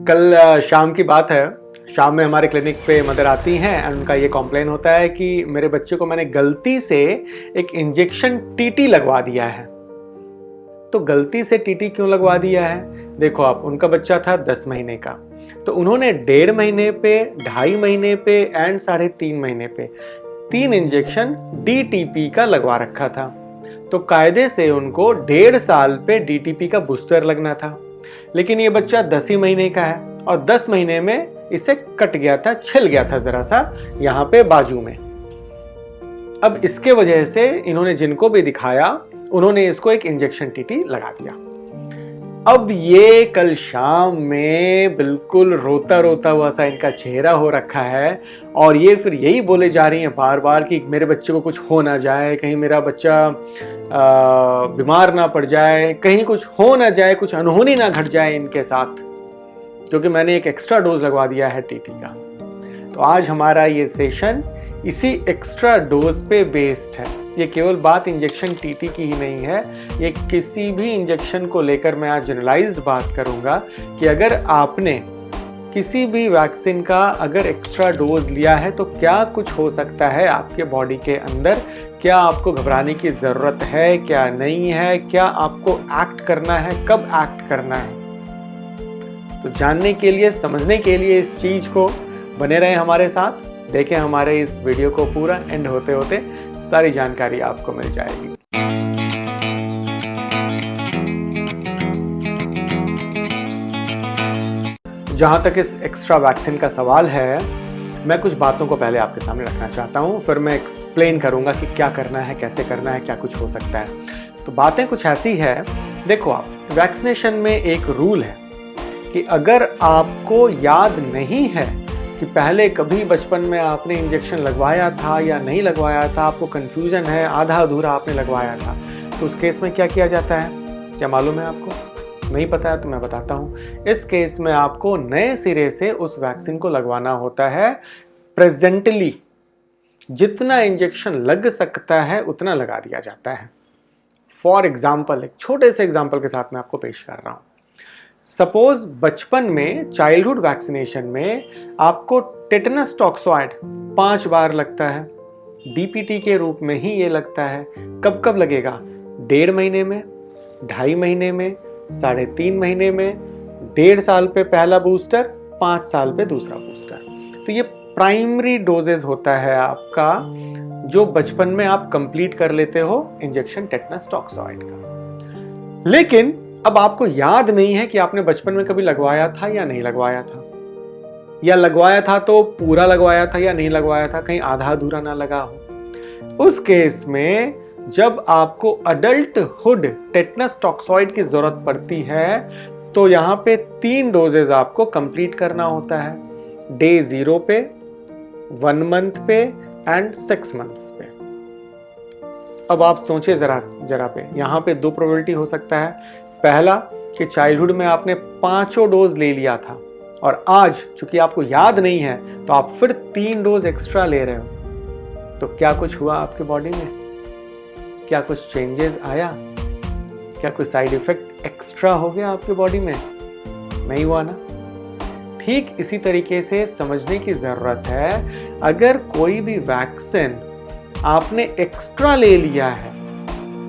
कल शाम की बात है। शाम में हमारे क्लिनिक पे मदर आती हैं और उनका ये कॉम्प्लेन होता है कि मेरे बच्चे को मैंने गलती से एक इंजेक्शन टीटी लगवा दिया है। तो गलती से टीटी क्यों लगवा दिया है? देखो आप, उनका बच्चा था 10 महीने का, तो उन्होंने 1.5 महीने पे, 2.5 महीने पे एंड 3.5 महीने पे 3 इंजेक्शन DTP का लगवा रखा था। तो कायदे से उनको 1.5 साल पे DTP का बूस्टर लगना था। लेकिन ये बच्चा 10 ही महीने का है और 10 महीने में इसे कट गया था, छिल गया था जरा सा यहाँ पे बाजू में। अब इसके वजह से इन्होंने जिनको भी दिखाया उन्होंने इसको एक इंजेक्शन टीटी लगा दिया। अब ये कल शाम में बिल्कुल रोता रोता हुआ सा इनका चेहरा हो रखा है और ये फिर यही बोले जा रही हैं बार बार कि मेरे बच्चे को कुछ हो ना जाए, कहीं मेरा बच्चा बीमार ना पड़ जाए, कहीं कुछ हो ना जाए, कुछ अनहोनी ना घट जाए इनके साथ, क्योंकि मैंने एक एक्स्ट्रा डोज लगवा दिया है टीटी का। तो आज हमारा ये सेशन इसी एक्स्ट्रा डोज पे बेस्ड है। ये केवल बात इंजेक्शन टीटी की ही नहीं है, ये किसी भी इंजेक्शन को लेकर मैं आज जनरलाइज्ड बात करूंगा कि अगर आपने किसी भी वैक्सीन का अगर एक्स्ट्रा डोज लिया है तो क्या कुछ हो सकता है आपके बॉडी के अंदर, क्या आपको घबराने की ज़रूरत है, क्या नहीं है, क्या आपको एक्ट करना है, कब एक्ट करना है। तो जानने के लिए, समझने के लिए इस चीज़ को बने रहें हमारे साथ, देखें हमारे इस वीडियो को पूरा, एंड होते होते सारी जानकारी आपको मिल जाएगी। जहां तक इस एक्स्ट्रा वैक्सीन का सवाल है, मैं कुछ बातों को पहले आपके सामने रखना चाहता हूं, फिर मैं एक्सप्लेन करूंगा कि क्या करना है, कैसे करना है, क्या कुछ हो सकता है। तो बातें कुछ ऐसी है, देखो आप, वैक्सीनेशन में एक रूल है कि अगर आपको याद नहीं है कि पहले कभी बचपन में आपने इंजेक्शन लगवाया था या नहीं लगवाया था, आपको कंफ्यूजन है, आधा अधूरा आपने लगवाया था, तो उस केस में क्या किया जाता है, क्या मालूम है आपको? नहीं पता है तो मैं बताता हूँ। इस केस में आपको नए सिरे से उस वैक्सीन को लगवाना होता है। प्रेजेंटली जितना इंजेक्शन लग सकता है उतना लगा दिया जाता है। फॉर एग्जाम्पल, एक छोटे से एग्जाम्पल के साथ मैं आपको पेश कर रहा हूँ। सपोज बचपन में चाइल्डहुड वैक्सीनेशन में आपको टेटनस टॉक्सॉइड 5 बार लगता है, DPT के रूप में ही ये लगता है। कब कब लगेगा? 1.5 महीने में, 2.5 महीने में, 3.5 महीने में, 1.5 साल पे पहला बूस्टर, 5 साल पे दूसरा बूस्टर। तो ये प्राइमरी डोजेज होता है आपका, जो बचपन में आप कंप्लीट कर लेते हो इंजेक्शन टेटनस टॉक्सॉइड का। लेकिन अब आपको याद नहीं है कि आपने बचपन में कभी लगवाया था या नहीं लगवाया था, या लगवाया था तो पूरा लगवाया था या नहीं लगवाया था, कहीं आधा अधूरा ना लगा हो। उस केस में जब आपको अडल्टहुड टेटनस टॉक्सॉइड की जरूरत पड़ती है तो यहां पे 3 डोजेज आपको कंप्लीट करना होता है, डे 0 पे, 1 मंथ पे एंड 6 मंथ्स पे। अब आप सोचिए जरा पे, यहां पे 2 प्रोबेबिलिटी हो सकता है। पहला कि चाइल्डहुड में आपने 5 डोज ले लिया था और आज चूंकि आपको याद नहीं है तो आप फिर 3 डोज एक्स्ट्रा ले रहे हो। तो क्या कुछ हुआ आपके बॉडी में? क्या कुछ चेंजेस आया? क्या कुछ साइड इफेक्ट एक्स्ट्रा हो गया आपके बॉडी में? नहीं हुआ ना? ठीक इसी तरीके से समझने की जरूरत है, अगर कोई भी वैक्सीन आपने एक्स्ट्रा ले लिया है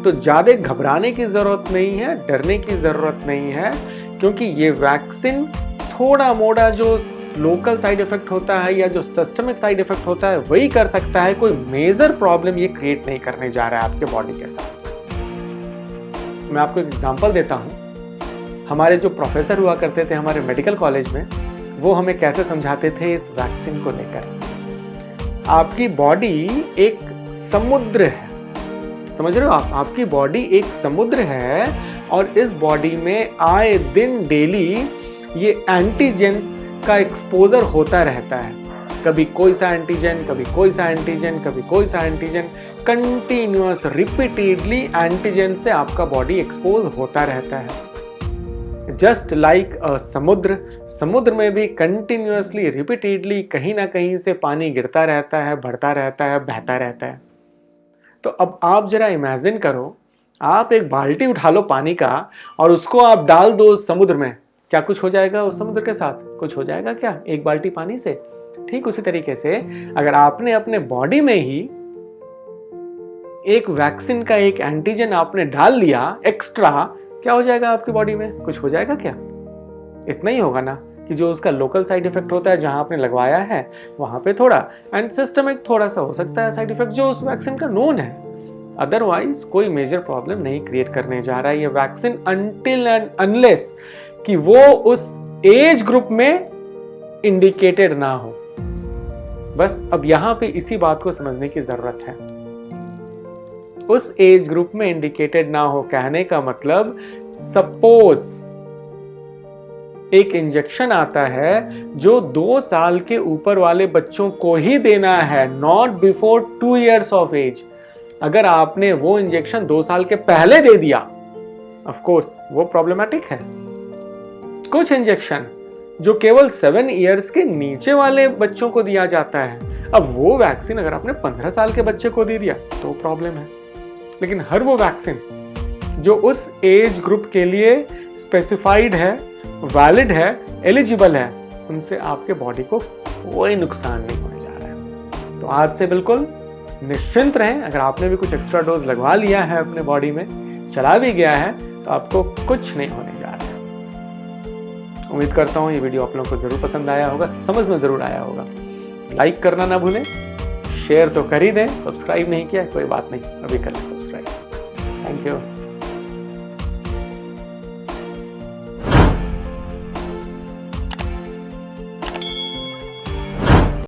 तो ज्यादा घबराने की जरूरत नहीं है, डरने की जरूरत नहीं है, क्योंकि ये वैक्सीन थोड़ा मोड़ा जो लोकल साइड इफेक्ट होता है या जो सिस्टमिक साइड इफेक्ट होता है वही कर सकता है। कोई मेजर प्रॉब्लम ये क्रिएट नहीं करने जा रहा है आपके बॉडी के साथ। मैं आपको एक एग्जांपल देता हूं। हमारे जो प्रोफेसर हुआ करते थे हमारे मेडिकल कॉलेज में, वो हमें कैसे समझाते थे इस वैक्सीन को लेकर। आपकी बॉडी एक समुद्र है, समझ रहे हो आप? आपकी बॉडी एक समुद्र है और इस बॉडी में आए दिन डेली ये एंटीजेंस का एक्सपोजर होता रहता है। कभी कोई सा एंटीजन, कभी कोई सा एंटीजन, कभी कोई सा एंटीजन, कंटिन्यूअस रिपीटेडली एंटीजन से आपका बॉडी एक्सपोज होता रहता है। जस्ट लाइक अ समुद्र में भी कंटिन्यूअसली रिपीटेडली कहीं ना कहीं से पानी गिरता रहता है, बढ़ता रहता है, बहता रहता है। तो अब आप जरा इमेजिन करो, आप एक बाल्टी उठा लो पानी का और उसको आप डाल दो समुद्र में, क्या कुछ हो जाएगा उस समुद्र के साथ? कुछ हो जाएगा क्या एक बाल्टी पानी से? ठीक उसी तरीके से अगर आपने अपने बॉडी में ही एक वैक्सीन का एक एंटीजन आपने डाल लिया एक्स्ट्रा, क्या हो जाएगा आपकी बॉडी में? कुछ हो जाएगा क्या? इतना ही होगा ना कि जो उसका लोकल साइड इफेक्ट होता है जहां आपने लगवाया है वहां पे थोड़ा, एंड सिस्टमिक थोड़ा सा हो सकता है साइड इफेक्ट जो उस वैक्सीन का नोन है। अदरवाइज कोई मेजर प्रॉब्लम नहीं क्रिएट करने जा रहा है ये वैक्सीन, अनटिल एंड अनलेस कि वो उस एज ग्रुप में इंडिकेटेड ना हो। बस अब यहां पे इसी बात को समझने की जरूरत है। उस एज ग्रुप में इंडिकेटेड ना हो कहने का मतलब, सपोज एक इंजेक्शन आता है जो 2 साल के ऊपर वाले बच्चों को ही देना है, not before 2 years of age. अगर आपने वो इंजेक्शन 2 साल के पहले दे दिया, ऑफ कोर्स वो प्रॉब्लमेटिक है। कुछ इंजेक्शन जो केवल 7 years के नीचे वाले बच्चों को दिया जाता है, अब वो वैक्सीन अगर आपने 15 साल के बच्चे को दे दिया तो प्रॉब्लम है। लेकिन हर वो वैक्सीन जो उस एज ग्रुप के लिए स्पेसिफाइड है, वैलिड है, एलिजिबल है, उनसे आपके बॉडी को कोई नुकसान नहीं होने जा रहा है। तो आज से बिल्कुल निश्चिंत रहें। अगर आपने भी कुछ एक्स्ट्रा डोज लगवा लिया है अपने बॉडी में, चला भी गया है, तो आपको कुछ नहीं होने जा रहा है। उम्मीद करता हूँ ये वीडियो आप लोगों को जरूर पसंद आया होगा, समझ में जरूर आया होगा। लाइक करना ना भूलें, शेयर तो कर ही दें, सब्सक्राइब नहीं किया कोई बात नहीं, अभी कर लें सब्सक्राइब। Thank you.